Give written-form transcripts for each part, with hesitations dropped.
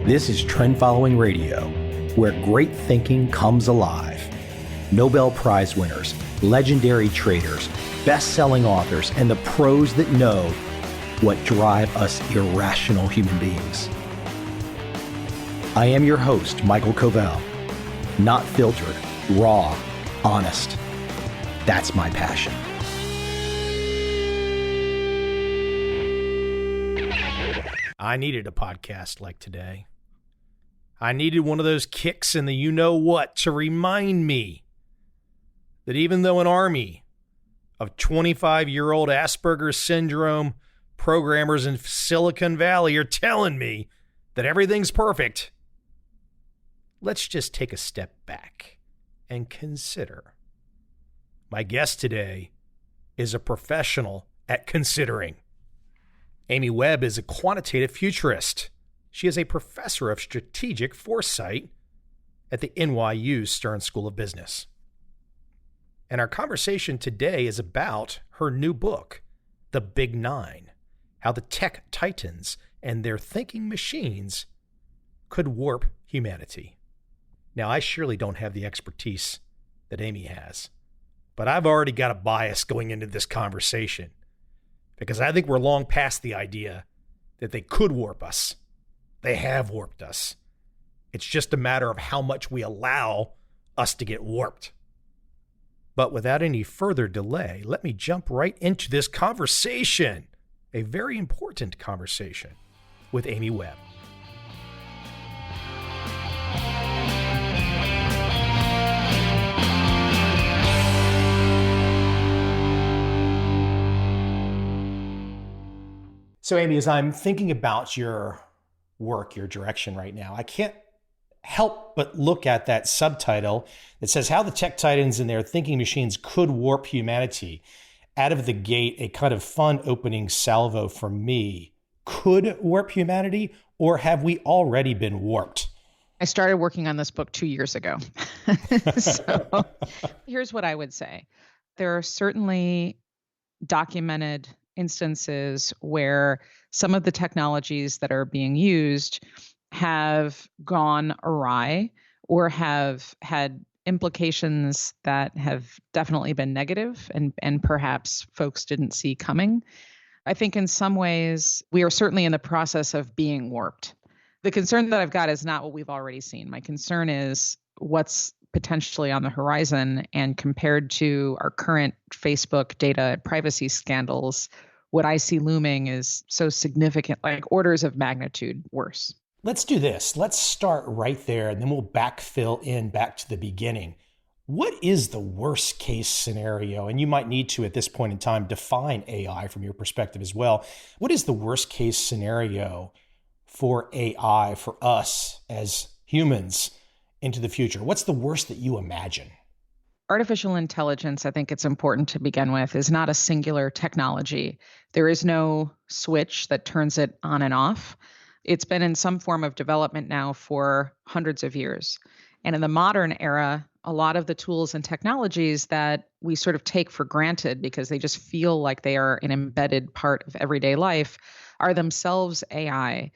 This is Trend Following Radio, where great thinking comes alive. Nobel Prize winners, legendary traders, best-selling authors, and the pros that know what drive us irrational human beings. I am your host, Michael Covel. Not filtered, raw, honest. That's my passion. I needed a podcast like today. I needed one of those kicks in the you-know-what to remind me that even though an army of 25-year-old Asperger's syndrome programmers in Silicon Valley are telling me that everything's perfect, let's just take a step back and consider. My guest today is a professional at considering. Amy Webb is a quantitative futurist. She is a professor of strategic foresight at the NYU Stern School of Business. And our conversation today is about her new book, The Big Nine: How the Tech Titans and Their Thinking Machines Could Warp Humanity. Now, I surely don't have the expertise that Amy has, but I've already got a bias going into this conversation because I think we're long past the idea that they could warp us. They have warped us. It's just a matter of how much we allow us to get warped. But without any further delay, let me jump right into this conversation, a very important conversation with Amy Webb. So Amy, as I'm thinking about your work, your direction right now, I can't help but look at that subtitle that says how the tech titans and their thinking machines could warp humanity. Out of the gate, a kind of fun opening salvo for me. Could warp humanity, or have we already been warped? I started working on this book 2 years ago. So here's what I would say. There are certainly documented instances where some of the technologies that are being used have gone awry or have had implications that have definitely been negative and perhaps folks didn't see coming. I think in some ways we are certainly in the process of being warped. The concern that I've got is not what we've already seen. My concern is what's potentially on the horizon, and compared to our current Facebook data privacy scandals, what I see looming is so significant, like orders of magnitude worse. Let's do this. Let's start right there, and then we'll backfill in back to the beginning. What is the worst case scenario? And you might need to, at this point in time, define AI from your perspective as well. What is the worst case scenario for AI, for us as humans into the future? What's the worst that you imagine? Artificial intelligence, I think it's important to begin with, is not a singular technology. There is no switch that turns it on and off. It's been in some form of development now for hundreds of years. And in the modern era, a lot of the tools and technologies that we sort of take for granted because they just feel like they are an embedded part of everyday life are themselves AI.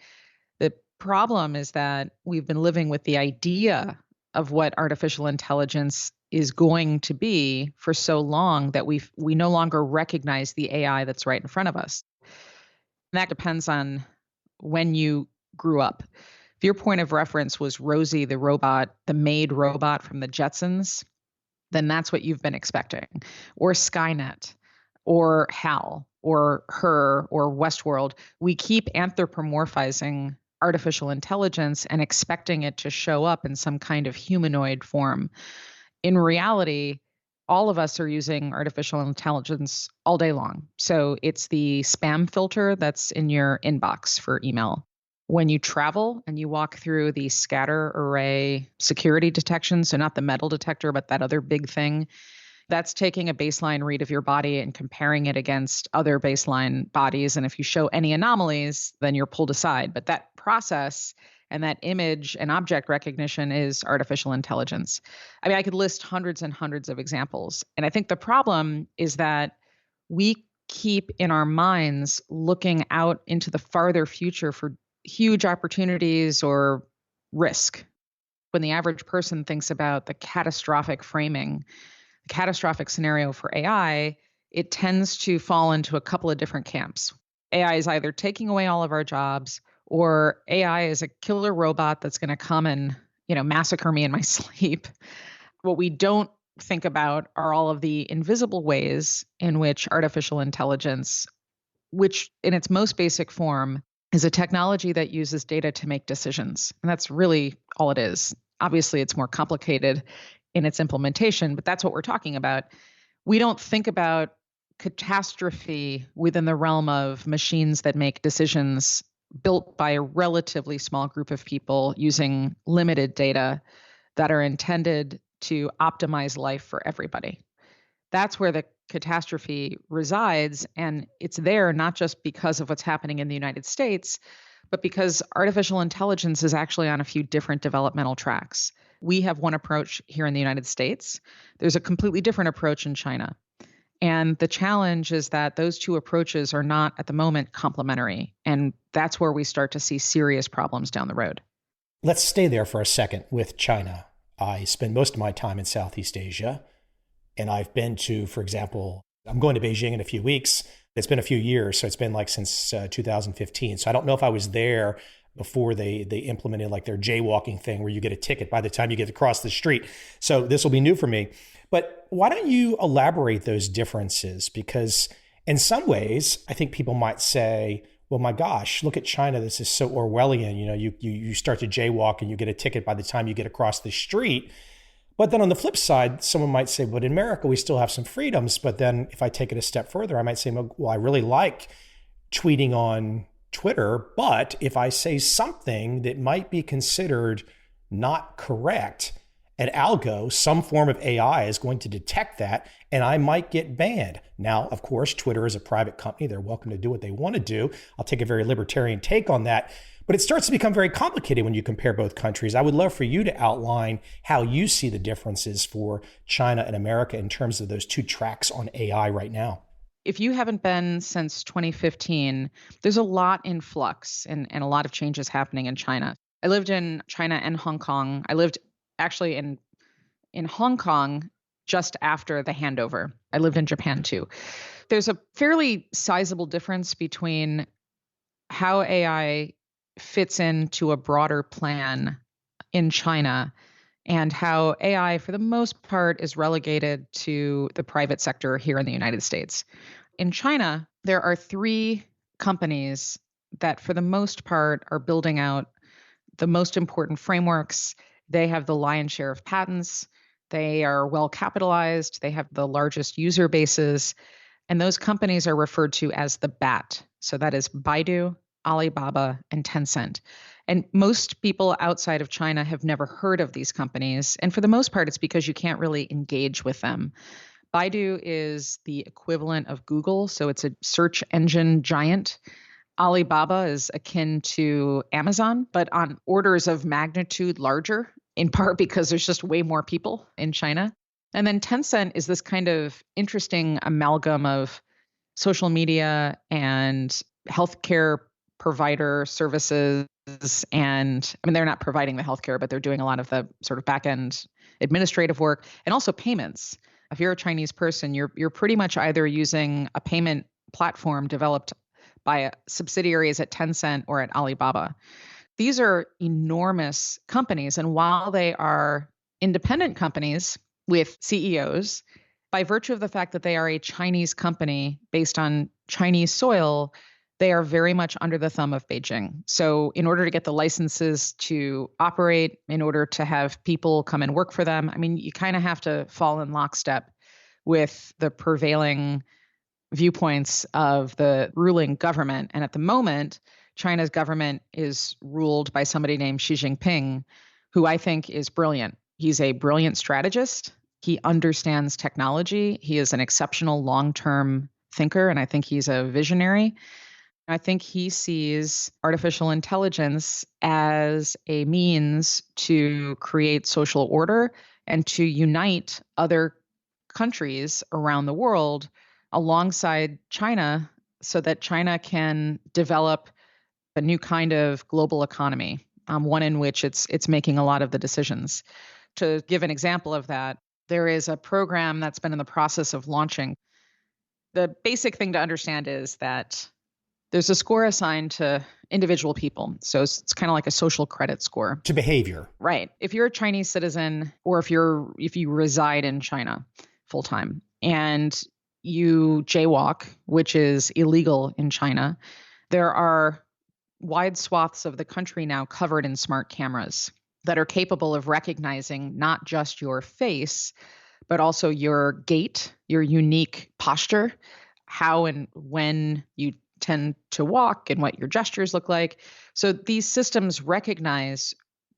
The problem is that we've been living with the idea of what artificial intelligence is going to be for so long that we no longer recognize the AI that's right in front of us. And that depends on when you grew up. If your point of reference was Rosie the robot, the maid robot from the Jetsons, then that's what you've been expecting. Or Skynet, or HAL, or Her, or Westworld. We keep anthropomorphizing artificial intelligence and expecting it to show up in some kind of humanoid form. In reality, all of us are using artificial intelligence all day long. So it's the spam filter that's in your inbox for email. When you travel and you walk through the scatter array security detection, so not the metal detector, but that other big thing, that's taking a baseline read of your body and comparing it against other baseline bodies. And if you show any anomalies, then you're pulled aside. But that process and that image and object recognition is artificial intelligence. I mean, I could list hundreds and hundreds of examples. And I think the problem is that we keep in our minds looking out into the farther future for huge opportunities or risk. When the average person thinks about the catastrophic framing, the catastrophic scenario for AI, it tends to fall into a couple of different camps. AI is either taking away all of our jobs, or AI is a killer robot that's going to come and, massacre me in my sleep. What we don't think about are all of the invisible ways in which artificial intelligence, which in its most basic form is a technology that uses data to make decisions. And that's really all it is. Obviously, it's more complicated in its implementation, but that's what we're talking about. We don't think about catastrophe within the realm of machines that make decisions built by a relatively small group of people using limited data that are intended to optimize life for everybody. That's where the catastrophe resides. And it's there not just because of what's happening in the United States, but because artificial intelligence is actually on a few different developmental tracks. We have one approach here in the United States. There's a completely different approach in China. And the challenge is that those two approaches are not at the moment complementary. And that's where we start to see serious problems down the road. Let's stay there for a second with China. I spend most of my time in Southeast Asia. And I've been to, for example, I'm going to Beijing in a few weeks. It's been a few years, so it's been like since 2015. So I don't know if I was there before they implemented like their jaywalking thing where you get a ticket by the time you get across the street. So this will be new for me. But why don't you elaborate those differences? Because in some ways, I think people might say, well, my gosh, look at China. This is so Orwellian. You start to jaywalk and you get a ticket by the time you get across the street. But then on the flip side, someone might say, but in America, we still have some freedoms. But then if I take it a step further, I might say, well, I really like tweeting on Twitter. But if I say something that might be considered not correct, an algo, some form of AI is going to detect that, and I might get banned. Now, of course, Twitter is a private company. They're welcome to do what they want to do. I'll take a very libertarian take on that. But it starts to become very complicated when you compare both countries. I would love for you to outline how you see the differences for China and America in terms of those two tracks on AI right now. If you haven't been since 2015, there's a lot in flux and a lot of changes happening in China. I lived in China and Hong Kong. I lived actually in Hong Kong just after the handover. I lived in Japan too. There's a fairly sizable difference between how AI fits into a broader plan in China and how AI, for the most part, is relegated to the private sector here in the United States. In China, there are 3 companies that, for the most part, are building out the most important frameworks. They have the lion's share of patents. They are well capitalized. They have the largest user bases. And those companies are referred to as the BAT. So that is Baidu, Alibaba, and Tencent. And most people outside of China have never heard of these companies. And for the most part, it's because you can't really engage with them. Baidu is the equivalent of Google, so it's a search engine giant. Alibaba is akin to Amazon, but on orders of magnitude larger, in part because there's just way more people in China. And then Tencent is this kind of interesting amalgam of social media and healthcare provider services. And I mean, they're not providing the healthcare, but they're doing a lot of the sort of back-end administrative work and also payments. If you're a Chinese person, you're pretty much either using a payment platform developed by subsidiaries at Tencent or at Alibaba. These are enormous companies. And while they are independent companies with CEOs, by virtue of the fact that they are a Chinese company based on Chinese soil, they are very much under the thumb of Beijing. So in order to get the licenses to operate, in order to have people come and work for them, I mean, you kind of have to fall in lockstep with the prevailing viewpoints of the ruling government. And at the moment, China's government is ruled by somebody named Xi Jinping, who I think is brilliant. He's a brilliant strategist. He understands technology. He is an exceptional long-term thinker, and I think he's a visionary. I think he sees artificial intelligence as a means to create social order and to unite other countries around the world alongside China so that China can develop a new kind of global economy, one in which it's making a lot of the decisions. To give an example of that, there is a program that's been in the process of launching. The basic thing to understand is that there's a score assigned to individual people. So it's kind of like a social credit score. To behavior. Right. If you're a Chinese citizen or if you reside in China full time and you jaywalk, which is illegal in China, there are wide swaths of the country now covered in smart cameras that are capable of recognizing not just your face, but also your gait, your unique posture, how and when you tend to walk and what your gestures look like. So these systems recognize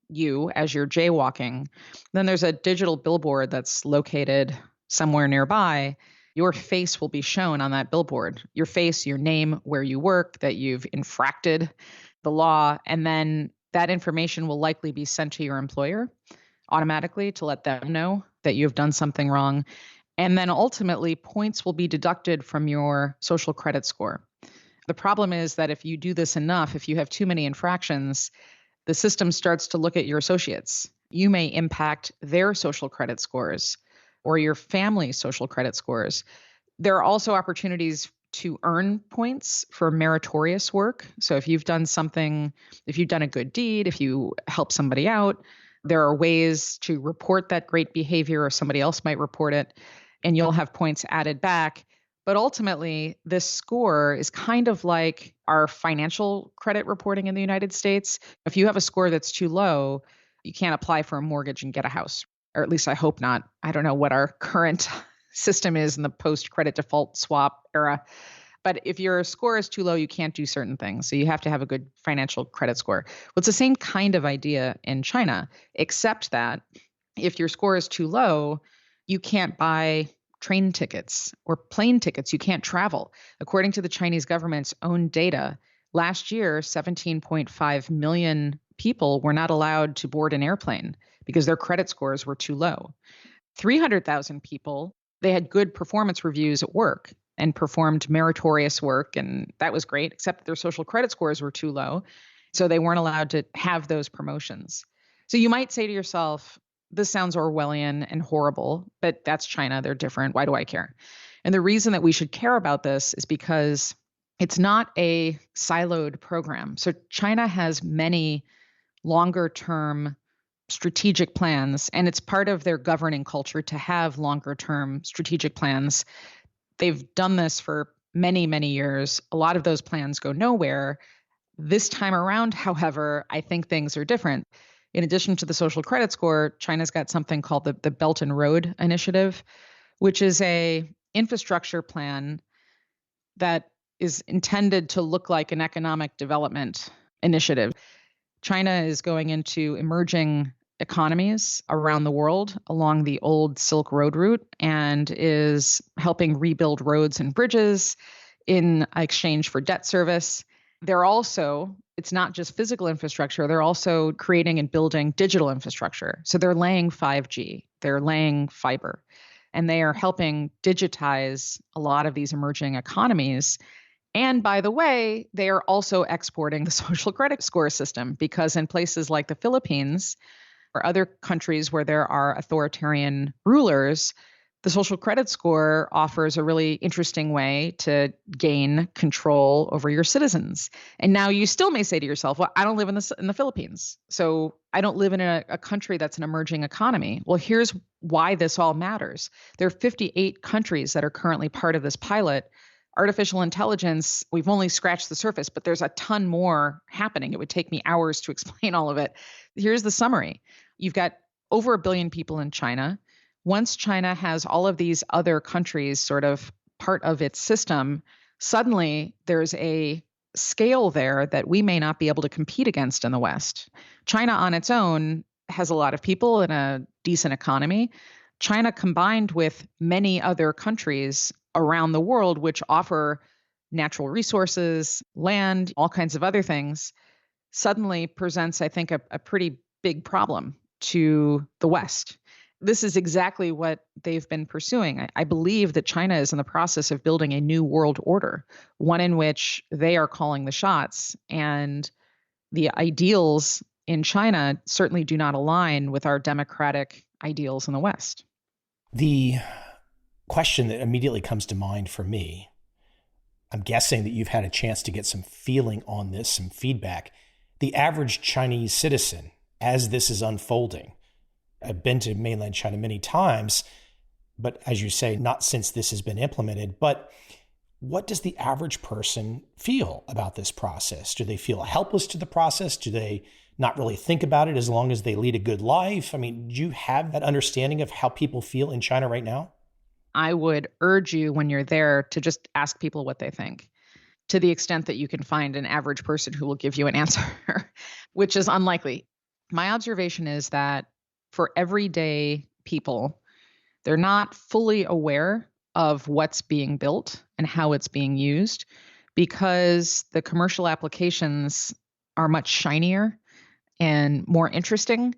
you as you're jaywalking. Then there's a digital billboard that's located somewhere nearby. Your face will be shown on that billboard. Your face, your name, where you work, that you've infracted the law, and then that information will likely be sent to your employer automatically to let them know that you've done something wrong. And then ultimately, points will be deducted from your social credit score. The problem is that if you do this enough, if you have too many infractions, the system starts to look at your associates. You may impact their social credit scores or your family's social credit scores. There are also opportunities to earn points for meritorious work. So if you've done something, if you've done a good deed, if you help somebody out, there are ways to report that great behavior, or somebody else might report it, and you'll have points added back. But ultimately, this score is kind of like our financial credit reporting in the United States. If you have a score that's too low, you can't apply for a mortgage and get a house, or at least I hope not. I don't know what our current system is in the post-credit default swap era. But if your score is too low, you can't do certain things. So you have to have a good financial credit score. Well, it's the same kind of idea in China, except that if your score is too low, you can't buy train tickets or plane tickets. You can't travel. According to the Chinese government's own data, last year, 17.5 million people were not allowed to board an airplane because their credit scores were too low. 300,000 people, they had good performance reviews at work and performed meritorious work, and that was great, except that their social credit scores were too low, so they weren't allowed to have those promotions. So you might say to yourself, this sounds Orwellian and horrible, but that's China. They're different. Why do I care? And the reason that we should care about this is because it's not a siloed program. So China has many longer-term strategic plans, and it's part of their governing culture to have longer-term strategic plans. They've done this for many, many years. A lot of those plans go nowhere. This time around, however, I think things are different. In addition to the social credit score, China's got something called the Belt and Road Initiative, which is a infrastructure plan that is intended to look like an economic development initiative. China is going into emerging economies around the world along the old Silk Road route and is helping rebuild roads and bridges in exchange for debt service. They're also, it's not just physical infrastructure, they're also creating and building digital infrastructure. So they're laying 5G, they're laying fiber, and they are helping digitize a lot of these emerging economies. And by the way, they are also exporting the social credit score system because in places like the Philippines or other countries where there are authoritarian rulers, the social credit score offers a really interesting way to gain control over your citizens. And now you still may say to yourself, well, I don't live in the Philippines, so I don't live in a country that's an emerging economy. Well, here's why this all matters. There are 58 countries that are currently part of this pilot. Artificial intelligence, we've only scratched the surface, but there's a ton more happening. It would take me hours to explain all of it. Here's the summary. You've got over 1 billion people in China. Once China has all of these other countries sort of part of its system, suddenly there's a scale there that we may not be able to compete against in the West. China on its own has a lot of people and a decent economy. China combined with many other countries around the world, which offer natural resources, land, all kinds of other things, suddenly presents, I think, a pretty big problem to the West. This is exactly what they've been pursuing. I believe that China is in the process of building a new world order, one in which they are calling the shots. And the ideals in China certainly do not align with our democratic ideals in the West. The question that immediately comes to mind for me, I'm guessing that you've had a chance to get some feeling on this, some feedback. The average Chinese citizen, as this is unfolding, I've been to mainland China many times, but as you say, not since this has been implemented. But what does the average person feel about this process? Do they feel helpless to the process? Do they not really think about it as long as they lead a good life? I mean, do you have that understanding of how people feel in China right now? I would urge you when you're there to just ask people what they think, to the extent that you can find an average person who will give you an answer, which is unlikely. My observation is that for everyday people, they're not fully aware of what's being built and how it's being used because the commercial applications are much shinier and more interesting.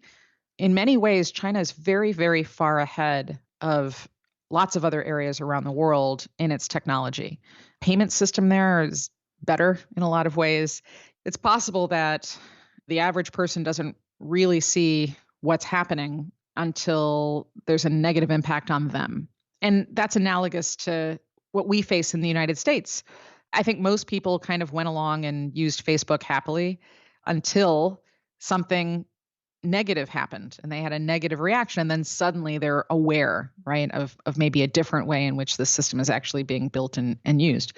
In many ways, China is very, very far ahead of lots of other areas around the world in its technology. Payment system there is better in a lot of ways. It's possible that the average person doesn't really see what's happening until there's a negative impact on them. And that's analogous to what we face in the United States. I think most people kind of went along and used Facebook happily until something negative happened and they had a negative reaction. And then suddenly they're aware, right, of maybe a different way in which the system is actually being built and used.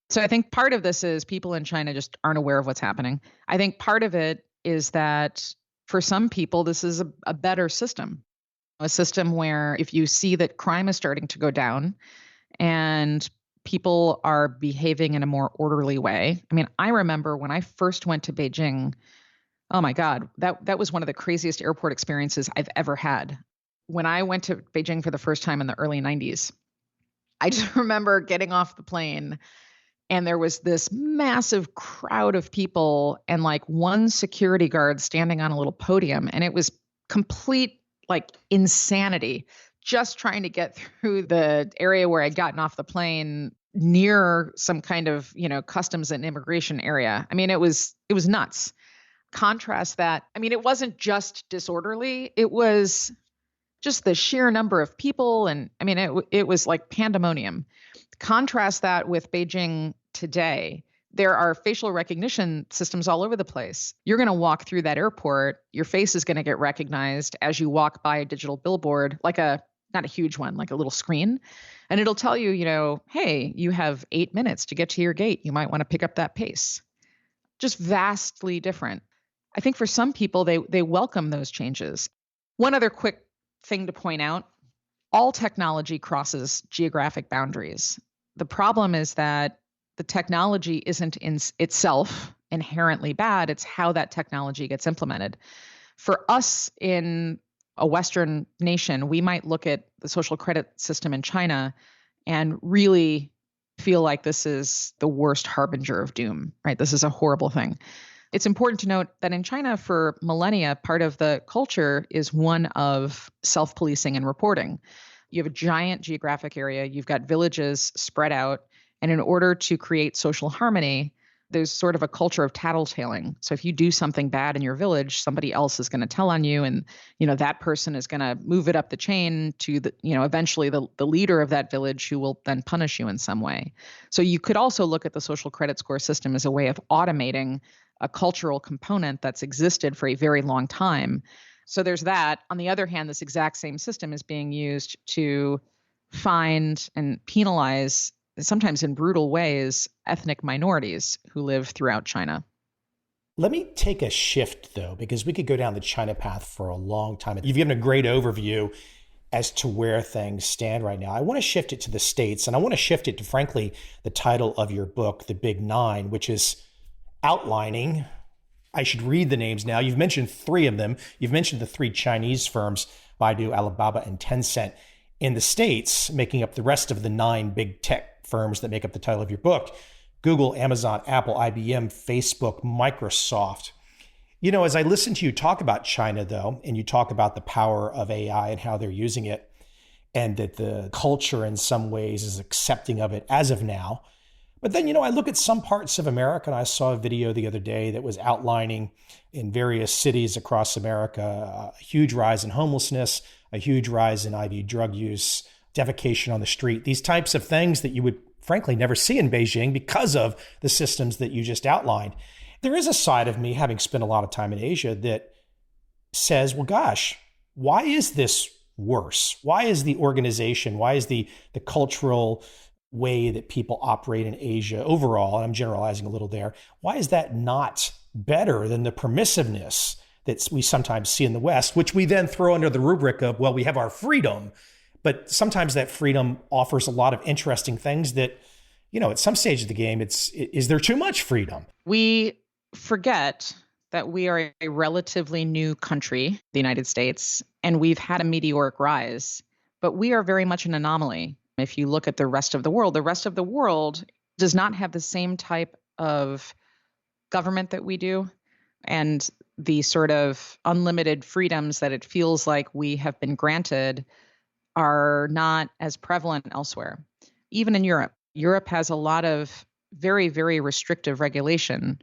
So I think part of this is people in China just aren't aware of what's happening. I think part of it is that for some people, this is a better system, a system where if you see that crime is starting to go down and people are behaving in a more orderly way. I mean, I remember when I first went to Beijing, oh my God, that was one of the craziest airport experiences I've ever had. When I went to Beijing for the first time in the early 90s, I just remember getting off the plane and there was this massive crowd of people and like one security guard standing on a little podium. And it was complete like insanity just trying to get through the area where I'd gotten off the plane near some kind of, customs and immigration area. I mean, it was nuts. Contrast that. I mean, it wasn't just disorderly. It was just the sheer number of people. And I mean, it was like pandemonium. Contrast that with Beijing today. There are facial recognition systems all over the place. You're going to walk through that airport. Your face is going to get recognized as you walk by a digital billboard, like not a huge one, like a little screen. And it'll tell you, hey, you have 8 minutes to get to your gate. You might want to pick up that pace. Just vastly different. I think for some people, they welcome those changes. One other quick thing to point out, all technology crosses geographic boundaries. The problem is that the technology isn't in itself inherently bad. It's how that technology gets implemented. For us in a Western nation, we might look at the social credit system in China and really feel like this is the worst harbinger of doom, right? This is a horrible thing. It's important to note that in China for millennia, part of the culture is one of self-policing and reporting. You have a giant geographic area, you've got villages spread out, and in order to create social harmony, there's sort of a culture of tattletaling. So if you do something bad in your village, somebody else is going to tell on you, and that person is going to move it up the chain to the eventually the leader of that village who will then punish you in some way. So you could also look at the social credit score system as a way of automating a cultural component that's existed for a very long time. So there's that. On the other hand, this exact same system is being used to find and penalize, sometimes in brutal ways, ethnic minorities who live throughout China. Let me take a shift, though, because we could go down the China path for a long time. You've given a great overview as to where things stand right now. I want to shift it to the States, and I want to shift it to, frankly, the title of your book, The Big Nine, which is outlining, I should read the names now. You've mentioned 3 of them. You've mentioned the 3 Chinese firms, Baidu, Alibaba, and Tencent, in the States, making up the rest of the 9 big tech firms that make up the title of your book: Google, Amazon, Apple, IBM, Facebook, Microsoft. As I listen to you talk about China, though, and you talk about the power of AI and how they're using it, and that the culture in some ways is accepting of it as of now. But then, I look at some parts of America, and I saw a video the other day that was outlining in various cities across America a huge rise in homelessness, a huge rise in IV drug use, defecation on the street, these types of things that you would frankly never see in Beijing because of the systems that you just outlined. There is a side of me, having spent a lot of time in Asia, that says, well, gosh, why is this worse? Why is the organization, why is the cultural way that people operate in Asia overall, and I'm generalizing a little there, why is that not better than the permissiveness that we sometimes see in the West, which we then throw under the rubric of, well, we have our freedom, but sometimes that freedom offers a lot of interesting things that, at some stage of the game, is there too much freedom? We forget that we are a relatively new country, the United States, and we've had a meteoric rise, but we are very much an anomaly. If you look at the rest of the world does not have the same type of government that we do, and the sort of unlimited freedoms that it feels like we have been granted are not as prevalent elsewhere. Even in Europe. Europe has a lot of very, very restrictive regulation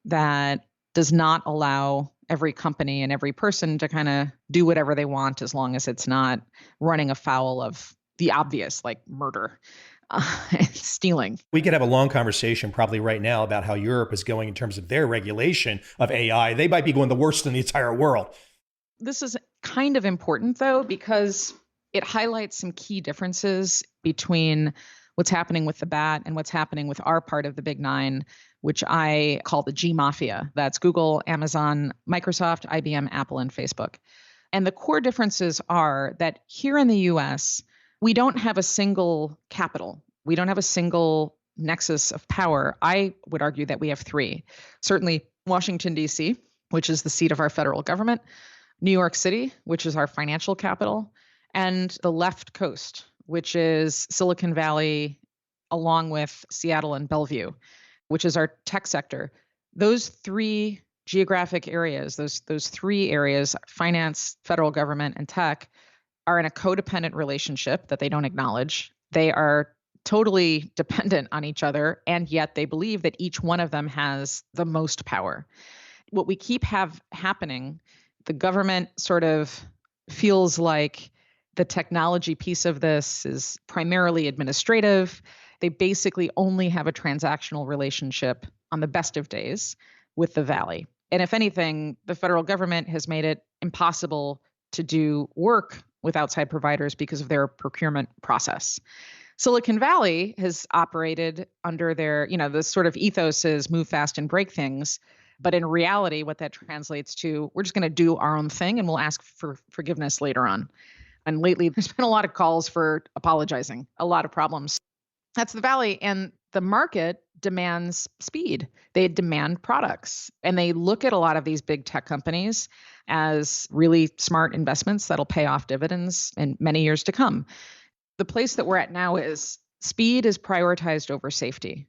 that does not allow every company and every person to kind of do whatever they want as long as it's not running afoul of the obvious, like murder and stealing. We could have a long conversation probably right now about how Europe is going in terms of their regulation of AI. They might be going the worst in the entire world. This is kind of important, though, because it highlights some key differences between what's happening with the bat and what's happening with our part of the Big Nine, which I call the G Mafia. That's Google, Amazon, Microsoft, IBM, Apple, and Facebook. And the core differences are that here in the US, we don't have a single capital. We don't have a single nexus of power. I would argue that we have three. Certainly Washington, D.C., which is the seat of our federal government, New York City, which is our financial capital, and the left coast, which is Silicon Valley, along with Seattle and Bellevue, which is our tech sector. Those three geographic areas, those three areas, finance, federal government, and tech, are in a codependent relationship that they don't acknowledge. They are totally dependent on each other, and yet they believe that each one of them has the most power. What we keep happening, the government sort of feels like the technology piece of this is primarily administrative. They basically only have a transactional relationship on the best of days with the Valley. And if anything, the federal government has made it impossible to do work with outside providers because of their procurement process. Silicon Valley has operated under their, the sort of ethos is move fast and break things. But in reality, what that translates to, we're just going to do our own thing and we'll ask for forgiveness later on. And lately, there's been a lot of calls for apologizing, a lot of problems. That's the Valley. And the market demands speed. They demand products. And they look at a lot of these big tech companies as really smart investments that'll pay off dividends in many years to come. The place that we're at now is speed is prioritized over safety.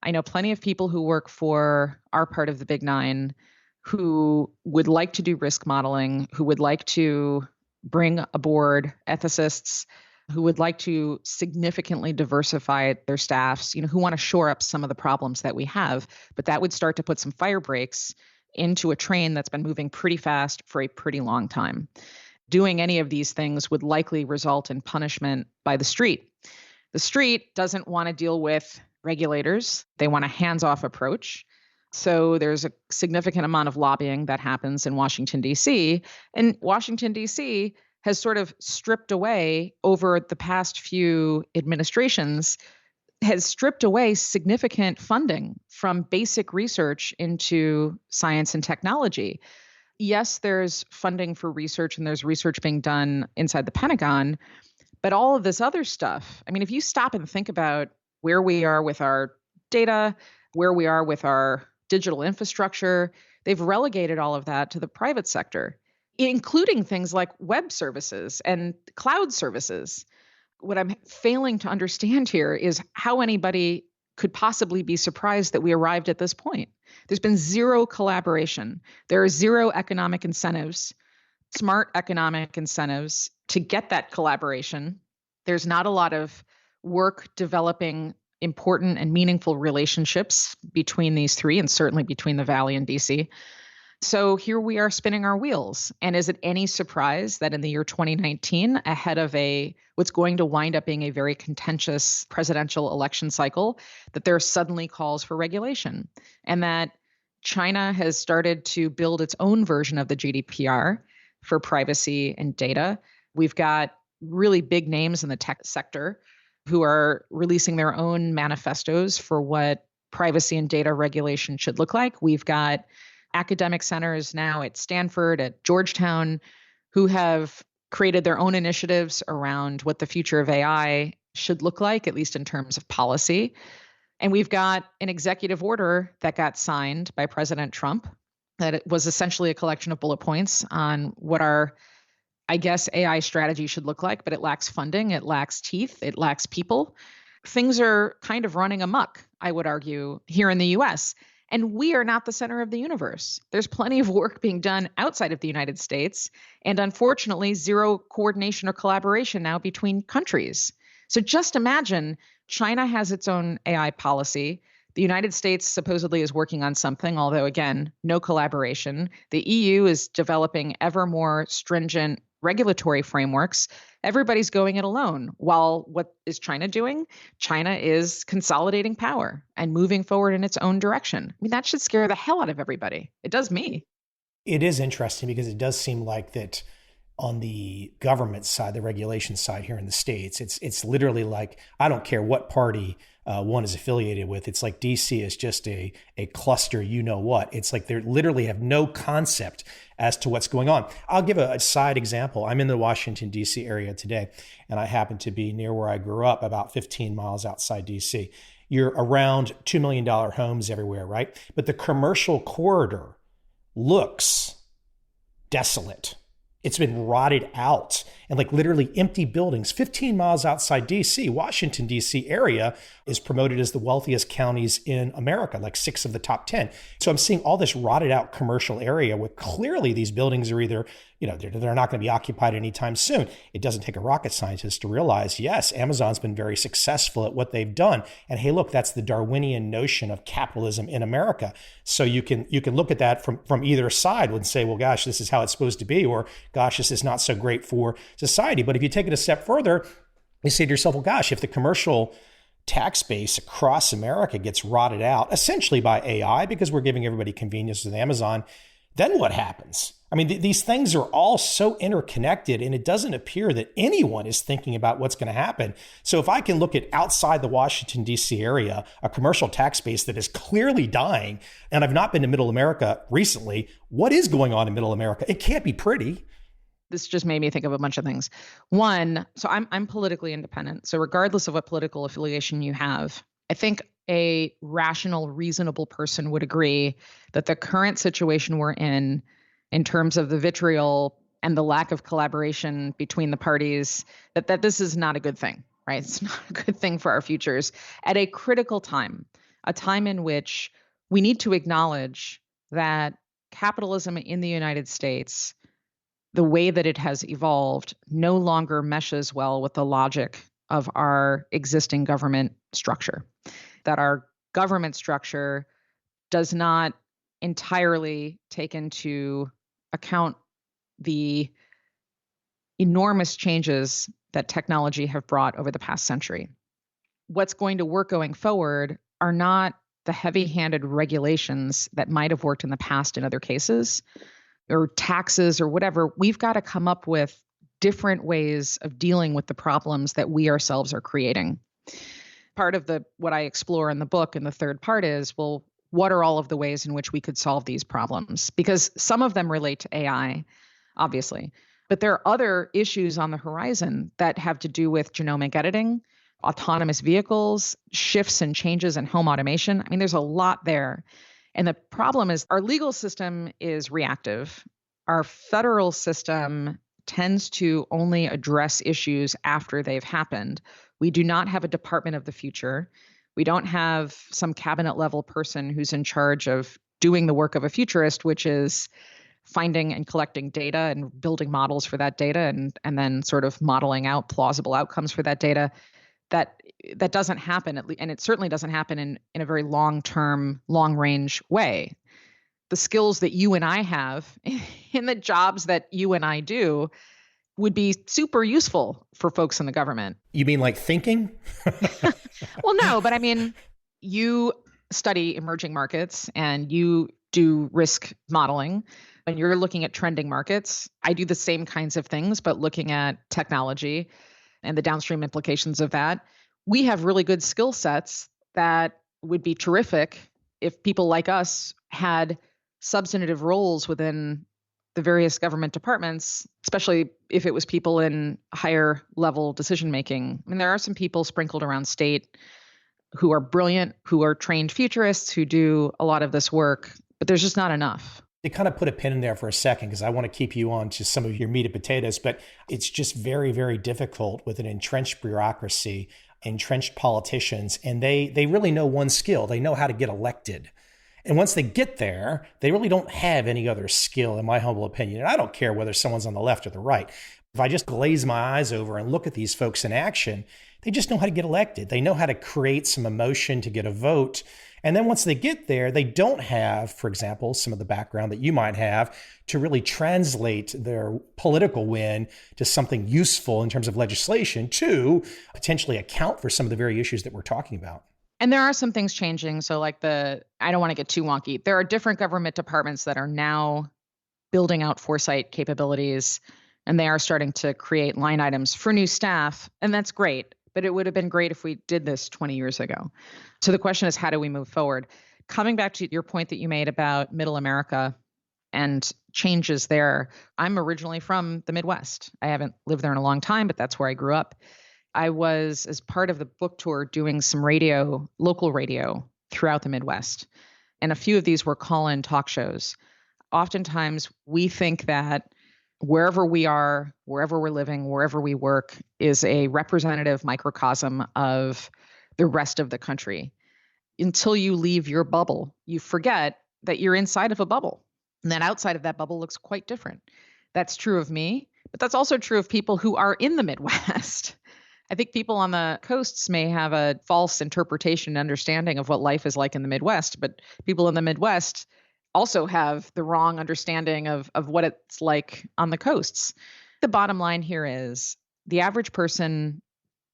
I know plenty of people who work for our part of the Big Nine who would like to do risk modeling, who would like to bring aboard ethicists, who would like to significantly diversify their staffs, who want to shore up some of the problems that we have. But that would start to put some fire brakes into a train that's been moving pretty fast for a pretty long time. Doing any of these things would likely result in punishment by the street. The street doesn't want to deal with regulators. They want a hands-off approach. So there's a significant amount of lobbying that happens in Washington, D.C. And Washington, D.C. has sort of stripped away over the past few administrations, has stripped away significant funding from basic research into science and technology. Yes, there's funding for research and there's research being done inside the Pentagon, but all of this other stuff, if you stop and think about where we are with our data, where we are with our digital infrastructure, they've relegated all of that to the private sector, including things like web services and cloud services. What I'm failing to understand here is how anybody could possibly be surprised that we arrived at this point. There's been zero collaboration. There are zero economic incentives, smart economic incentives to get that collaboration. There's not a lot of work developing important and meaningful relationships between these three, and certainly between the Valley and DC. So here we are spinning our wheels. And is it any surprise that in the year 2019, ahead of what's going to wind up being a very contentious presidential election cycle, that there are suddenly calls for regulation, and that China has started to build its own version of the GDPR for privacy and data? We've got really big names in the tech sector who are releasing their own manifestos for what privacy and data regulation should look like. We've got academic centers now at Stanford, at Georgetown, who have created their own initiatives around what the future of AI should look like, at least in terms of policy. And we've got an executive order that got signed by President Trump that it was essentially a collection of bullet points on what our, I guess, AI strategy should look like, but it lacks funding, it lacks teeth, it lacks people. Things are kind of running amok, I would argue, here in the US. And we are not the center of the universe. There's plenty of work being done outside of the United States, and unfortunately, zero coordination or collaboration now between countries. So just imagine China has its own AI policy. The United States supposedly is working on something, although again, no collaboration. The EU is developing ever more stringent regulatory frameworks. Everybody's going it alone. While what is China doing? China is consolidating power and moving forward in its own direction. I mean, that should scare the hell out of everybody. It does me. It is interesting because it does seem like that on the government side, the regulation side here in the States, it's literally like, I don't care what party one is affiliated with. It's like DC is just a cluster, you know what. It's like they literally have no concept as to what's going on. I'll give a side example. I'm in the Washington, DC area today, and I happen to be near where I grew up, about 15 miles outside DC. You're around $2 million homes everywhere, right? But the commercial corridor looks desolate. It's been rotted out and like literally empty buildings. 15 miles outside DC, Washington, DC area is promoted as the wealthiest counties in America, like 6 of the top 10. So I'm seeing all this rotted out commercial area where clearly these buildings are either, they're not going to be occupied anytime soon. It doesn't take a rocket scientist to realize, yes, Amazon's been very successful at what they've done. And hey, look, that's the Darwinian notion of capitalism in America. So you can look at that from either side and say, well, gosh, this is how it's supposed to be, or gosh, this is not so great for society. But if you take it a step further, you say to yourself, well, gosh, if the commercial tax base across America gets rotted out, essentially by AI, because we're giving everybody convenience with Amazon, then what happens? I mean, these things are all so interconnected, and it doesn't appear that anyone is thinking about what's going to happen. So if I can look at outside the Washington, D.C. area, a commercial tax base that is clearly dying, and I've not been to Middle America recently, what is going on in Middle America? It can't be pretty. This just made me think of a bunch of things. One, so I'm politically independent. So regardless of what political affiliation you have, I think a rational, reasonable person would agree that the current situation we're in terms of the vitriol and the lack of collaboration between the parties, that this is not a good thing, right? It's not a good thing for our futures at a critical time, a time in which we need to acknowledge that capitalism in the United States, the way that it has evolved, no longer meshes well with the logic of our existing government structure. That our government structure does not entirely take into account the enormous changes that technology have brought over the past century. What's going to work going forward are not the heavy-handed regulations that might have worked in the past in other cases, or taxes or whatever. We've got to come up with different ways of dealing with the problems that we ourselves are creating. Part of what I explore in the book, and the third part is, well, what are all of the ways in which we could solve these problems? Because some of them relate to AI, obviously, but there are other issues on the horizon that have to do with genomic editing, autonomous vehicles, shifts and changes in home automation. I mean, there's a lot there. And the problem is our legal system is reactive. Our federal system tends to only address issues after they've happened. We do not have a Department of the Future. We don't have some cabinet level person who's in charge of doing the work of a futurist, which is finding and collecting data and building models for that data and then sort of modeling out plausible outcomes for that data. That doesn't happen, and it certainly doesn't happen in a very long-term, long-range way. The skills that you and I have in the jobs that you and I do would be super useful for folks in the government. You mean like thinking? Well, no, but I mean, you study emerging markets and you do risk modeling and you're looking at trending markets. I do the same kinds of things, but looking at technology and the downstream implications of that. We have really good skill sets that would be terrific if people like us had substantive roles within the various government departments, especially if it was people in higher level decision making. I mean, there are some people sprinkled around state who are brilliant, who are trained futurists, who do a lot of this work, but there's just not enough. To kind of put a pin in there for a second, because I want to keep you on to some of your meat and potatoes, but it's just very, very difficult with an entrenched bureaucracy, entrenched politicians, and they really know one skill. They know how to get elected. And once they get there, they really don't have any other skill, in my humble opinion. And I don't care whether someone's on the left or the right. If I just glaze my eyes over and look at these folks in action, they just know how to get elected. They know how to create some emotion to get a vote. And then once they get there, they don't have, for example, some of the background that you might have to really translate their political win to something useful in terms of legislation to potentially account for some of the very issues that we're talking about. And there are some things changing. So like I don't want to get too wonky. There are different government departments that are now building out foresight capabilities, and they are starting to create line items for new staff. And that's great. But it would have been great if we did this 20 years ago. So the question is, how do we move forward? Coming back to your point that you made about Middle America and changes there, I'm originally from the Midwest. I haven't lived there in a long time, but that's where I grew up. I was, as part of the book tour, doing some radio, local radio throughout the Midwest. And a few of these were call-in talk shows. Oftentimes, we think that wherever we are, wherever we're living, wherever we work is a representative microcosm of the rest of the country. Until you leave your bubble, you forget that you're inside of a bubble and that outside of that bubble looks quite different. That's true of me, but that's also true of people who are in the Midwest. I think people on the coasts may have a false interpretation and understanding of what life is like in the Midwest, but people in the Midwest also have the wrong understanding of what it's like on the coasts. The bottom line here is the average person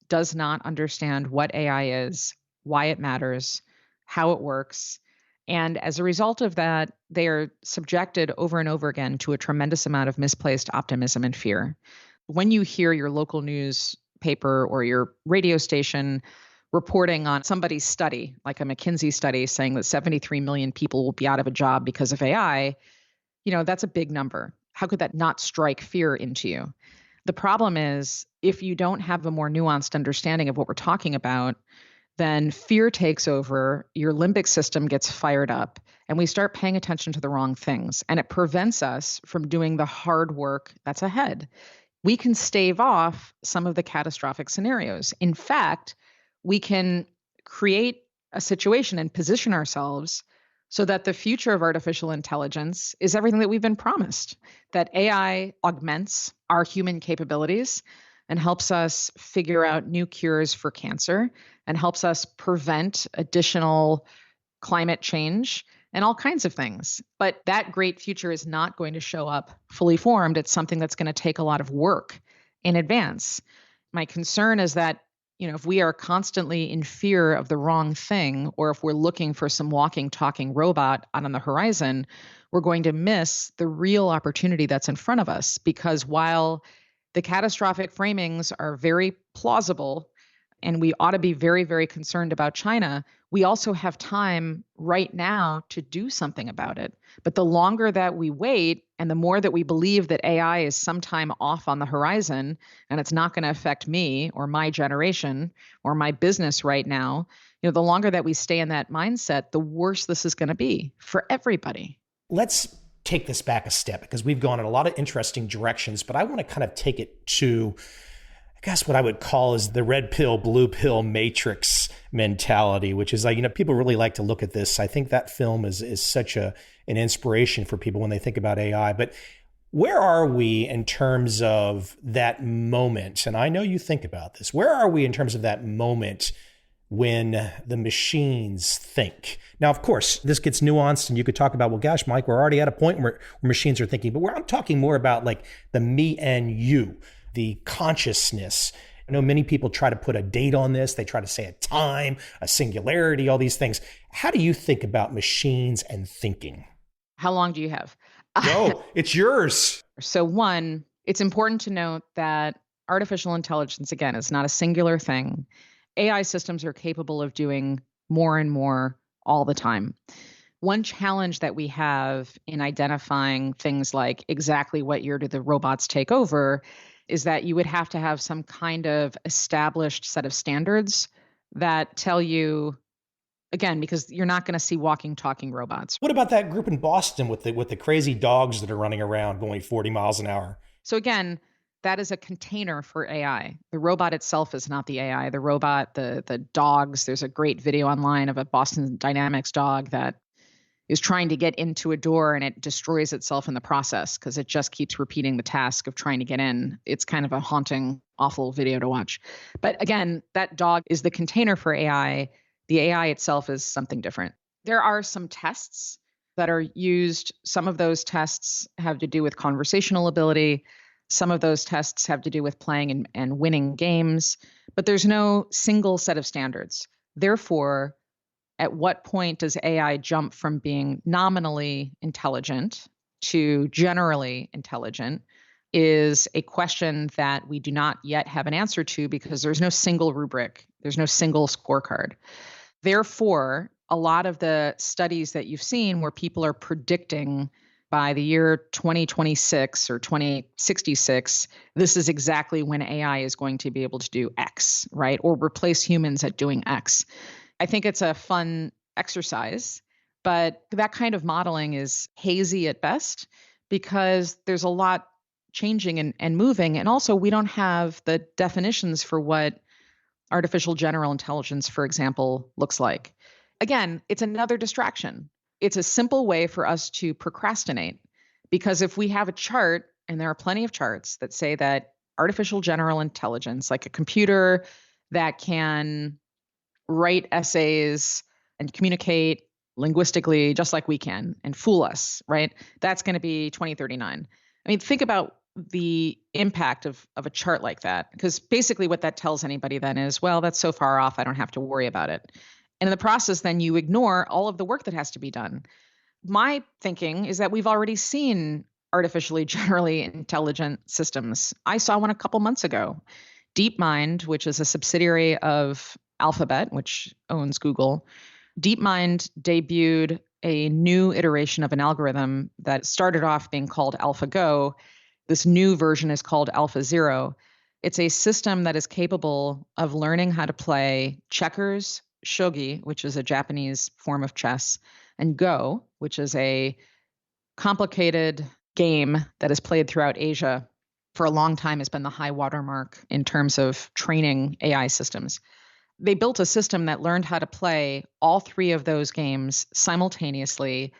does not understand what AI is, why it matters, how it works. And as a result of that, they are subjected over and over again to a tremendous amount of misplaced optimism and fear. When you hear your local newspaper or your radio station reporting on somebody's study, like a McKinsey study saying that 73 million people will be out of a job because of AI, that's a big number. How could that not strike fear into you? The problem is, if you don't have a more nuanced understanding of what we're talking about, then fear takes over, your limbic system gets fired up, and we start paying attention to the wrong things. And it prevents us from doing the hard work that's ahead. We can stave off some of the catastrophic scenarios. In fact, we can create a situation and position ourselves so that the future of artificial intelligence is everything that we've been promised, that AI augments our human capabilities and helps us figure out new cures for cancer and helps us prevent additional climate change and all kinds of things. But that great future is not going to show up fully formed. It's something that's going to take a lot of work in advance. My concern is that if we are constantly in fear of the wrong thing, or if we're looking for some walking, talking robot out on the horizon, we're going to miss the real opportunity that's in front of us. Because while the catastrophic framings are very plausible, and we ought to be very, very concerned about China, we also have time right now to do something about it. But the longer that we wait and the more that we believe that AI is sometime off on the horizon and it's not going to affect me or my generation or my business right now, the longer that we stay in that mindset, the worse this is going to be for everybody. Let's take this back a step because we've gone in a lot of interesting directions, but I want to kind of take it to I guess what I would call is the red pill, blue pill matrix mentality, which is like, people really like to look at this. I think that film is such an inspiration for people when they think about AI. But where are we in terms of that moment? And I know you think about this. Where are we in terms of that moment when the machines think? Now, of course, this gets nuanced and you could talk about, well, gosh, Mike, we're already at a point where machines are thinking, but I'm talking more about like the me and you, the consciousness. I know many people try to put a date on this. They try to say a time, a singularity, all these things. How do you think about machines and thinking? How long do you have? Go, it's yours. So one, it's important to note that artificial intelligence, again, is not a singular thing. AI systems are capable of doing more and more all the time. One challenge that we have in identifying things like exactly what year did the robots take over is that you would have to have some kind of established set of standards that tell you, again, because you're not going to see walking, talking robots. What about that group in Boston with the crazy dogs that are running around going 40 miles an hour? So again, that is a container for AI. The robot itself is not the AI. The robot, the dogs, there's a great video online of a Boston Dynamics dog that is trying to get into a door and it destroys itself in the process because it just keeps repeating the task of trying to get in. It's kind of a haunting, awful video to watch. But again, that dog is the container for AI. The AI itself is something different. There are some tests that are used. Some of those tests have to do with conversational ability. Some of those tests have to do with playing and winning games. But there's no single set of standards. Therefore, at what point does AI jump from being nominally intelligent to generally intelligent is a question that we do not yet have an answer to because there's no single rubric. There's no single scorecard. Therefore, a lot of the studies that you've seen where people are predicting by the year 2026 or 2066, this is exactly when AI is going to be able to do X, right? Or replace humans at doing X. I think it's a fun exercise, but that kind of modeling is hazy at best because there's a lot changing and moving. And also, we don't have the definitions for what artificial general intelligence, for example, looks like. Again, it's another distraction. It's a simple way for us to procrastinate because if we have a chart, and there are plenty of charts that say that artificial general intelligence, like a computer that can write essays and communicate linguistically just like we can and fool us, right? That's going to be 2039. I mean, think about the impact of a chart like that, because basically what that tells anybody then is, well, that's so far off, I don't have to worry about it. And in the process, then you ignore all of the work that has to be done. My thinking is that we've already seen artificially generally intelligent systems. I saw one a couple months ago. DeepMind, which is a subsidiary of Alphabet, which owns Google, DeepMind debuted a new iteration of an algorithm that started off being called AlphaGo. This new version is called AlphaZero. It's a system that is capable of learning how to play checkers, shogi, which is a Japanese form of chess, and Go, which is a complicated game that is played throughout Asia for a long time, has been the high watermark in terms of training AI systems. They built a system that learned how to play all three of those games simultaneously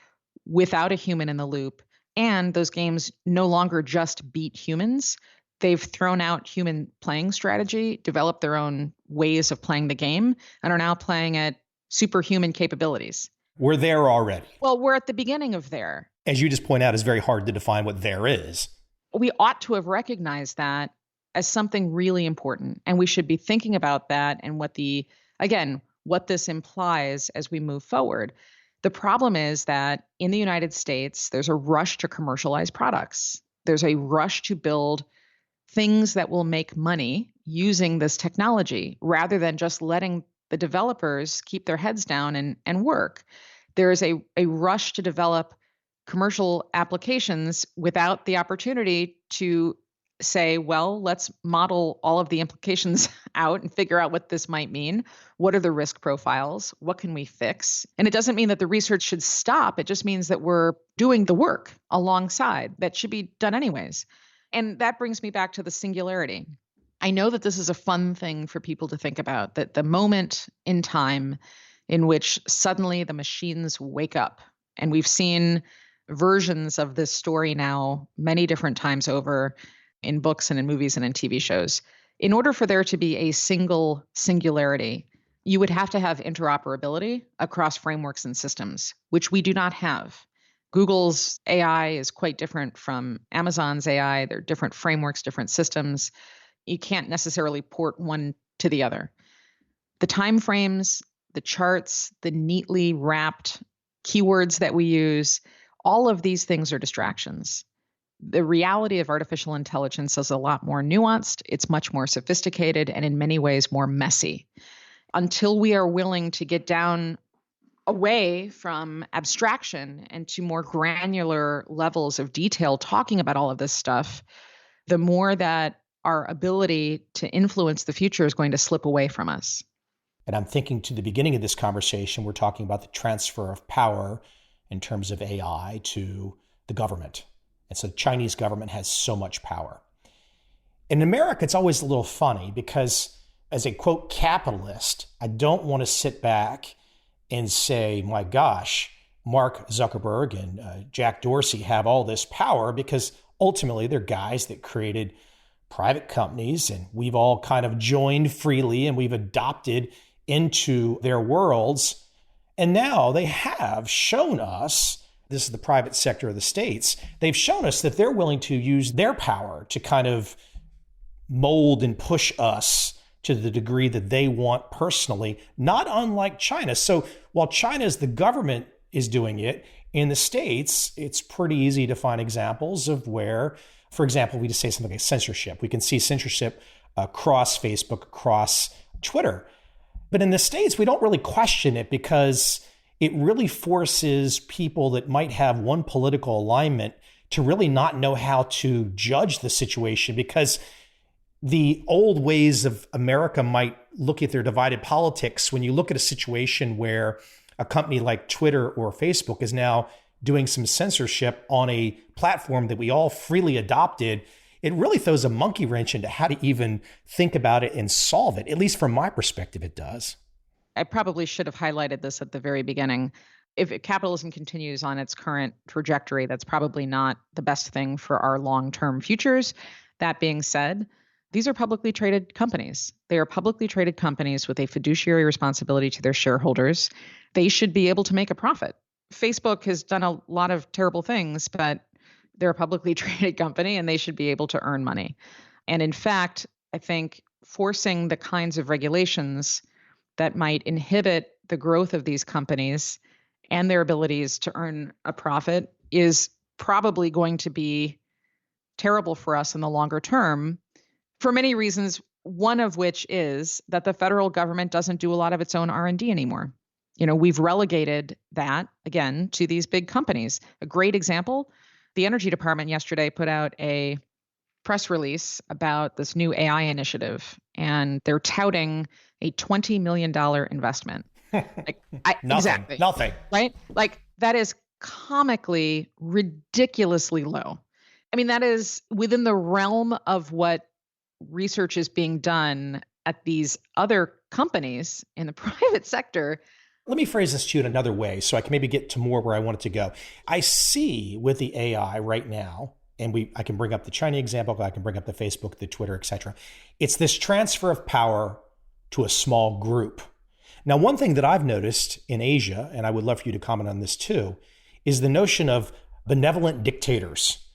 without a human in the loop. And those games no longer just beat humans. They've thrown out human playing strategy, developed their own ways of playing the game, and are now playing at superhuman capabilities. We're there already. Well, we're at the beginning of there. As you just point out, it's very hard to define what there is. We ought to have recognized that as something really important. And we should be thinking about that and what this implies as we move forward. The problem is that in the United States, there's a rush to commercialize products. There's a rush to build things that will make money using this technology rather than just letting the developers keep their heads down and work. There is a rush to develop commercial applications without the opportunity to say, well, let's model all of the implications out and figure out what this might mean. What are the risk profiles? What can we fix? And it doesn't mean that the research should stop. It just means that we're doing the work alongside that should be done anyways. And that brings me back to the singularity. I know that this is a fun thing for people to think about, that the moment in time in which suddenly the machines wake up, and we've seen versions of this story now many different times over in books and in movies and in TV shows. In order for there to be a single singularity, you would have to have interoperability across frameworks and systems, which we do not have. Google's AI is quite different from Amazon's AI. They're different frameworks, different systems. You can't necessarily port one to the other. The time frames, the charts, the neatly wrapped keywords that we use, all of these things are distractions. The reality of artificial intelligence is a lot more nuanced. It's much more sophisticated and in many ways more messy. Until we are willing to get down away from abstraction and to more granular levels of detail talking about all of this stuff, the more that our ability to influence the future is going to slip away from us. And I'm thinking to the beginning of this conversation, we're talking about the transfer of power in terms of AI to the government. And so the Chinese government has so much power. In America, it's always a little funny because as a, quote, capitalist, I don't want to sit back and say, my gosh, Mark Zuckerberg and Jack Dorsey have all this power, because ultimately they're guys that created private companies and we've all kind of joined freely and we've adopted into their worlds. And now they have shown us, this is the private sector of the states, they've shown us that they're willing to use their power to kind of mold and push us to the degree that they want personally, not unlike China. So while China's the government is doing it, in the States, it's pretty easy to find examples of where, for example, we just say something like censorship. We can see censorship across Facebook, across Twitter. But in the States, we don't really question it because it really forces people that might have one political alignment to really not know how to judge the situation, because the old ways of America might look at their divided politics. When you look at a situation where a company like Twitter or Facebook is now doing some censorship on a platform that we all freely adopted, it really throws a monkey wrench into how to even think about it and solve it. At least from my perspective, it does. I probably should have highlighted this at the very beginning. If capitalism continues on its current trajectory, that's probably not the best thing for our long-term futures. That being said, these are publicly traded companies. They are publicly traded companies with a fiduciary responsibility to their shareholders. They should be able to make a profit. Facebook has done a lot of terrible things, but they're a publicly traded company and they should be able to earn money. And in fact, I think forcing the kinds of regulations that might inhibit the growth of these companies and their abilities to earn a profit is probably going to be terrible for us in the longer term, for many reasons, one of which is that the federal government doesn't do a lot of its own R&D anymore. We've relegated that, again, to these big companies. A great example, the Energy Department yesterday put out a press release about this new AI initiative, and they're touting a $20 million investment. Nothing. Right? Like, that is comically, ridiculously low. I mean, that is within the realm of what research is being done at these other companies in the private sector. Let me phrase this to you in another way so I can maybe get to more where I want it to go. I see with the AI right now, and I can bring up the China example, I can bring up the Facebook, the Twitter, et cetera. It's this transfer of power to a small group. Now, one thing that I've noticed in Asia, and I would love for you to comment on this too, is the notion of benevolent dictators.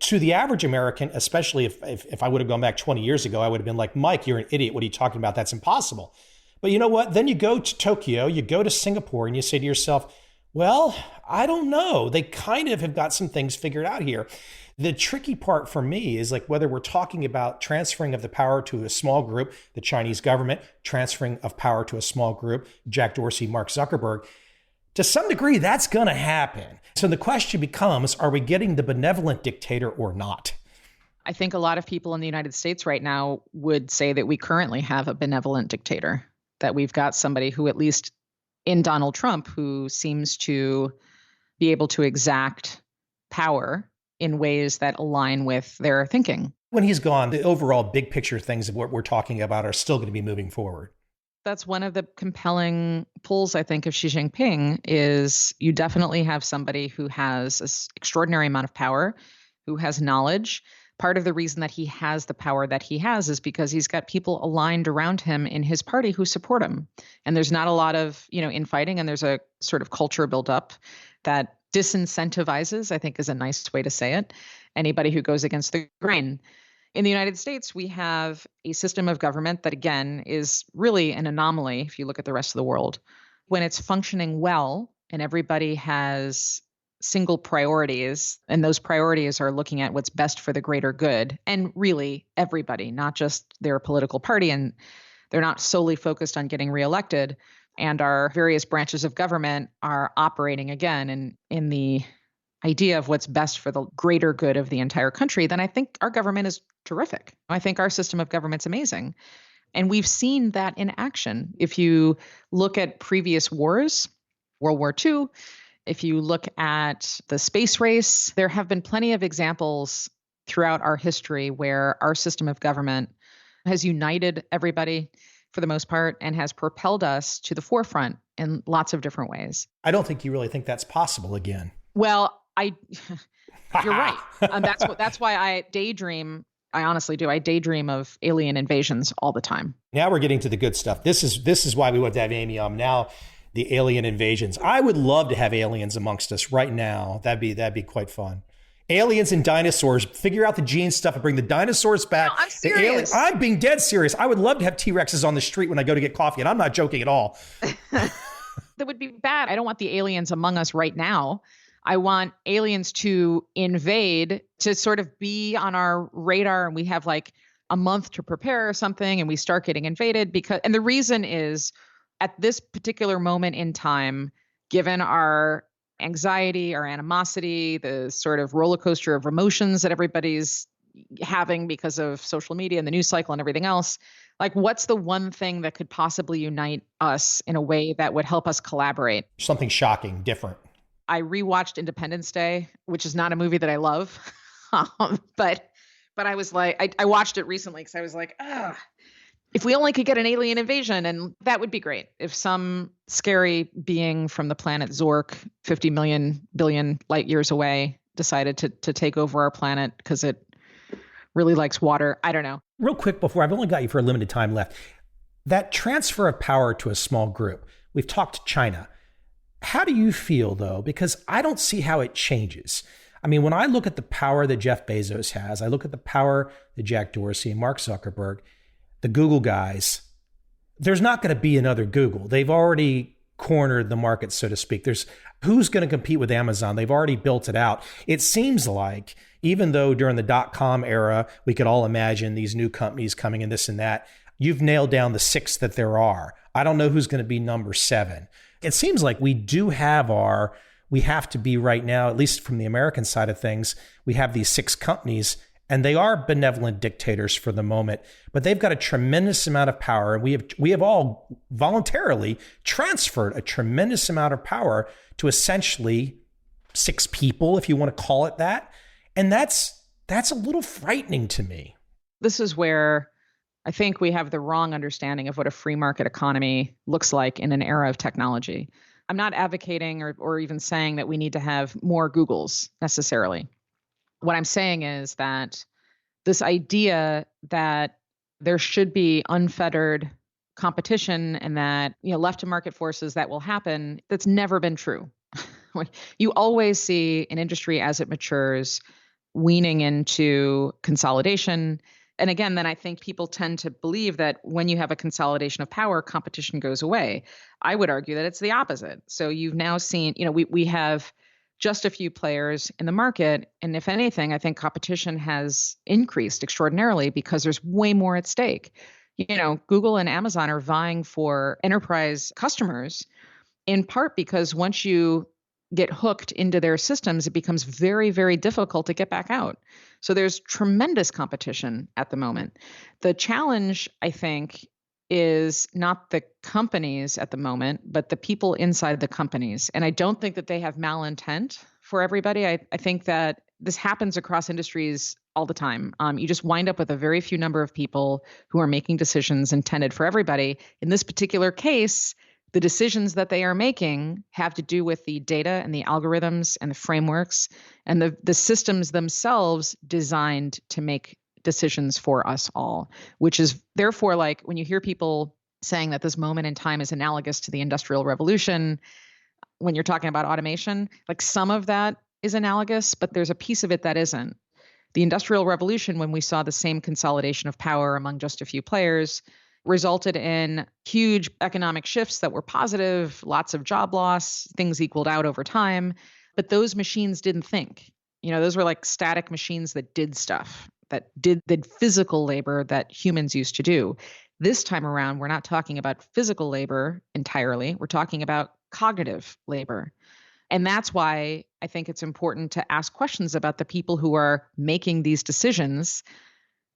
To the average American, especially if I would have gone back 20 years ago, I would have been like, Mike, you're an idiot. What are you talking about? That's impossible. But you know what? Then you go to Tokyo, you go to Singapore, and you say to yourself, well, I don't know. They kind of have got some things figured out here. The tricky part for me is like whether we're talking about transferring of the power to a small group, the Chinese government, transferring of power to a small group, Jack Dorsey, Mark Zuckerberg. To some degree, that's going to happen. So the question becomes, are we getting the benevolent dictator or not? I think a lot of people in the United States right now would say that we currently have a benevolent dictator, that we've got somebody who, at least in Donald Trump, who seems to be able to exact power in ways that align with their thinking. When he's gone, the overall big picture things of what we're talking about are still going to be moving forward. That's one of the compelling pulls, I think, of Xi Jinping is you definitely have somebody who has an extraordinary amount of power, who has knowledge. Part of the reason that he has the power that he has is because he's got people aligned around him in his party who support him. And there's not a lot of, infighting, and there's a sort of culture built up that disincentivizes, I think is a nice way to say it, anybody who goes against the grain. In the United States, we have a system of government that, again, is really an anomaly if you look at the rest of the world. When it's functioning well and everybody has single priorities, and those priorities are looking at what's best for the greater good, and really everybody, not just their political party, and they're not solely focused on getting reelected, and our various branches of government are operating, again, in the idea of what's best for the greater good of the entire country, then I think our government is terrific. I think our system of government's amazing. And we've seen that in action. If you look at previous wars, World War II, if you look at the space race, there have been plenty of examples throughout our history where our system of government has united everybody for the most part and has propelled us to the forefront in lots of different ways. I don't think you really think that's possible again. Well, you're right. That's why I daydream. I honestly do. I daydream of alien invasions all the time. Now we're getting to the good stuff. This is why we want to have Amy on. Now, the alien invasions. I would love to have aliens amongst us right now. That'd be quite fun. Aliens and dinosaurs. Figure out the gene stuff and bring the dinosaurs back. No, I'm serious. I'm being dead serious. I would love to have T-Rexes on the street when I go to get coffee, and I'm not joking at all. That would be bad. I don't want the aliens among us right now. I want aliens to invade, to sort of be on our radar, and we have like a month to prepare or something, and we start getting invaded and the reason is at this particular moment in time, given our anxiety, our animosity, the sort of roller coaster of emotions that everybody's having because of social media and the news cycle and everything else, like what's the one thing that could possibly unite us in a way that would help us collaborate? Something shocking, different. I rewatched Independence Day, which is not a movie that I love, but I was like, I watched it recently because I was like, if we only could get an alien invasion, and that would be great. If some scary being from the planet Zork, 50 million billion light years away, decided to take over our planet because it really likes water. I don't know. Real quick before, I've only got you for a limited time left. That transfer of power to a small group. We've talked China. How do you feel, though? Because I don't see how it changes. I mean, when I look at the power that Jeff Bezos has, I look at the power that Jack Dorsey and Mark Zuckerberg, the Google guys, there's not going to be another Google. They've already cornered the market, so to speak. Who's going to compete with Amazon? They've already built it out. It seems like, even though during the .com era, we could all imagine these new companies coming in this and that, you've nailed down the 6 that there are. I don't know who's going to be number 7. It seems like we have to be right now, at least from the American side of things, we have these 6 companies, and they are benevolent dictators for the moment, but they've got a tremendous amount of power. And we have all voluntarily transferred a tremendous amount of power to essentially 6 people, if you want to call it that. And that's a little frightening to me. This is where I think we have the wrong understanding of what a free market economy looks like in an era of technology. I'm not advocating or even saying that we need to have more Googles necessarily. What I'm saying is that this idea that there should be unfettered competition and that, left to market forces that will happen, that's never been true. You always see an industry as it matures weaning into consolidation. And again, then I think people tend to believe that when you have a consolidation of power, competition goes away. I would argue that it's the opposite. So you've now seen, we have just a few players in the market. And if anything, I think competition has increased extraordinarily because there's way more at stake. Google and Amazon are vying for enterprise customers in part because once you get hooked into their systems, it becomes very, very difficult to get back out. So there's tremendous competition at the moment. The challenge, I think, is not the companies at the moment, but the people inside the companies. And I don't think that they have malintent for everybody. I think that this happens across industries all the time. You just wind up with a very few number of people who are making decisions intended for everybody. In this particular case, the decisions that they are making have to do with the data and the algorithms and the frameworks and the systems themselves designed to make decisions for us all, which is therefore, like when you hear people saying that this moment in time is analogous to the Industrial Revolution, when you're talking about automation, like some of that is analogous, but there's a piece of it that isn't. The Industrial Revolution, when we saw the same consolidation of power among just a few players, resulted in huge economic shifts that were positive, lots of job loss, things equaled out over time. But those machines didn't think. Those were like static machines that did stuff, that did the physical labor that humans used to do. This time around, we're not talking about physical labor entirely. We're talking about cognitive labor. And that's why I think it's important to ask questions about the people who are making these decisions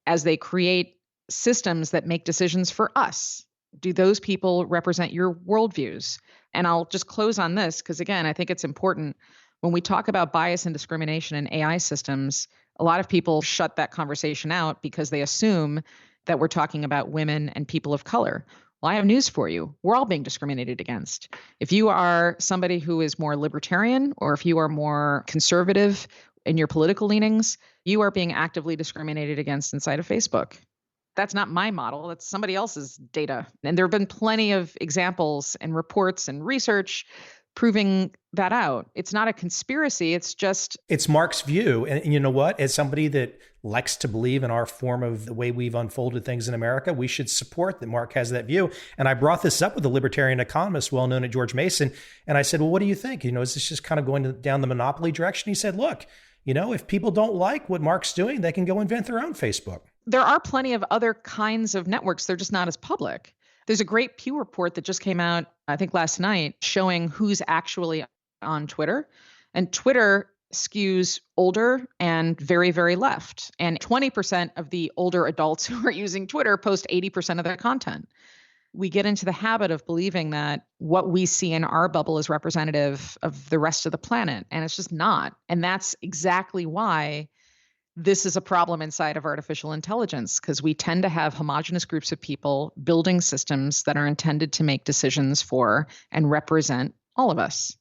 as they create systems that make decisions for us. Do those people represent your worldviews? And I'll just close on this because, again, I think it's important. When we talk about bias and discrimination in AI systems, a lot of people shut that conversation out because they assume that we're talking about women and people of color. Well, I have news for you. We're all being discriminated against. If you are somebody who is more libertarian or if you are more conservative in your political leanings, you are being actively discriminated against inside of Facebook. That's not my model. That's somebody else's data. And there have been plenty of examples and reports and research proving that out. It's not a conspiracy. It's Mark's view. And you know what? As somebody that likes to believe in our form of the way we've unfolded things in America, we should support that Mark has that view. And I brought this up with a libertarian economist well known at George Mason. And I said, well, what do you think? Is this just kind of going down the monopoly direction? He said, look, if people don't like what Mark's doing, they can go invent their own Facebook. There are plenty of other kinds of networks. They're just not as public. There's a great Pew report that just came out, I think last night, showing who's actually on Twitter. And Twitter skews older and very, very left. And 20% of the older adults who are using Twitter post 80% of their content. We get into the habit of believing that what we see in our bubble is representative of the rest of the planet. And it's just not. And that's exactly why this is a problem inside of artificial intelligence, because we tend to have homogenous groups of people building systems that are intended to make decisions for and represent all of us.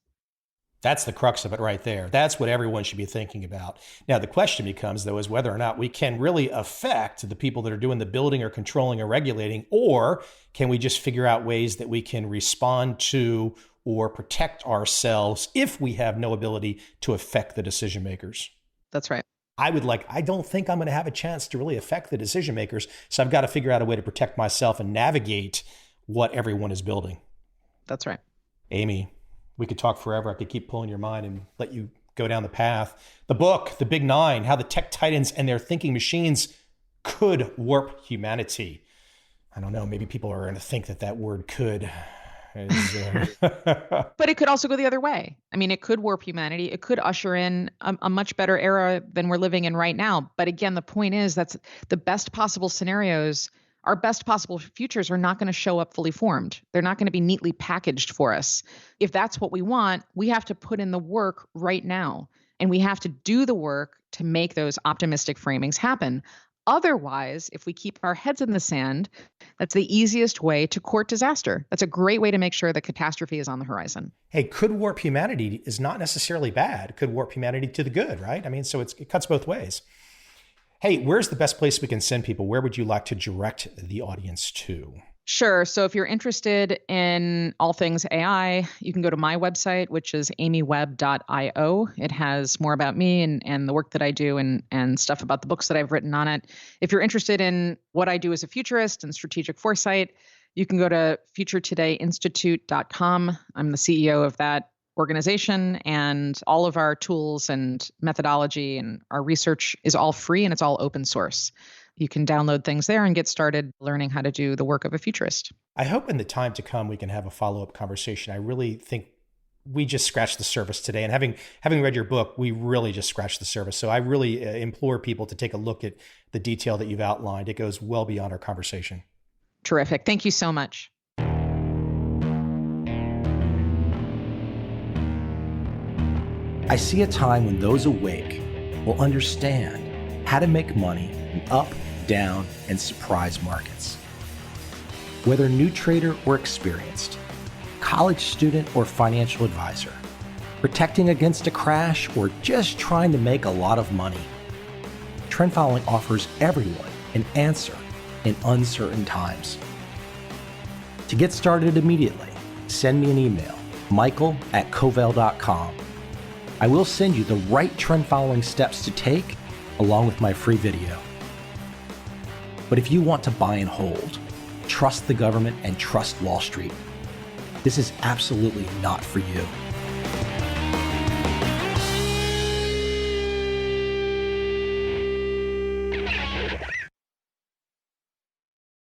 That's the crux of it right there. That's what everyone should be thinking about. Now, the question becomes, though, is whether or not we can really affect the people that are doing the building or controlling or regulating, or can we just figure out ways that we can respond to or protect ourselves if we have no ability to affect the decision makers? That's right. I don't think I'm going to have a chance to really affect the decision makers. So I've got to figure out a way to protect myself and navigate what everyone is building. That's right. Amy, we could talk forever. I could keep pulling your mind and let you go down the path. The book, The Big Nine, How the Tech Titans and Their Thinking Machines Could Warp Humanity. I don't know. Maybe people are going to think that word could. But it could also go the other way. I mean, it could warp humanity. It could usher in a much better era than we're living in right now. But again, the point is that's the best possible scenarios. Our best possible futures are not going to show up fully formed. They're not going to be neatly packaged for us. If that's what we want, we have to put in the work right now. And we have to do the work to make those optimistic framings happen. Otherwise, if we keep our heads in the sand, that's the easiest way to court disaster. That's a great way to make sure that catastrophe is on the horizon. Hey, could warp humanity is not necessarily bad. It could warp humanity to the good, right? I mean, so it cuts both ways. Hey, where's the best place we can send people? Where would you like to direct the audience to? Sure. So if you're interested in all things AI, you can go to my website, which is amywebb.io. It has more about me and the work that I do and stuff about the books that I've written on it. If you're interested in what I do as a futurist and strategic foresight, you can go to futuretodayinstitute.com. I'm the CEO of that organization, and all of our tools and methodology and our research is all free and it's all open source. You can download things there and get started learning how to do the work of a futurist. I hope in the time to come we can have a follow-up conversation. I really think we just scratched the surface today. And having read your book, we really just scratched the surface. So I really implore people to take a look at the detail that you've outlined. It goes well beyond our conversation. Terrific. Thank you so much. I see a time when those awake will understand how to make money in up, down, and surprise markets. Whether new trader or experienced, college student or financial advisor, protecting against a crash or just trying to make a lot of money, trend following offers everyone an answer in uncertain times. To get started immediately, send me an email, michael@covel.com. I will send you the right trend following steps to take along with my free video. But if you want to buy and hold, trust the government and trust Wall Street, this is absolutely not for you.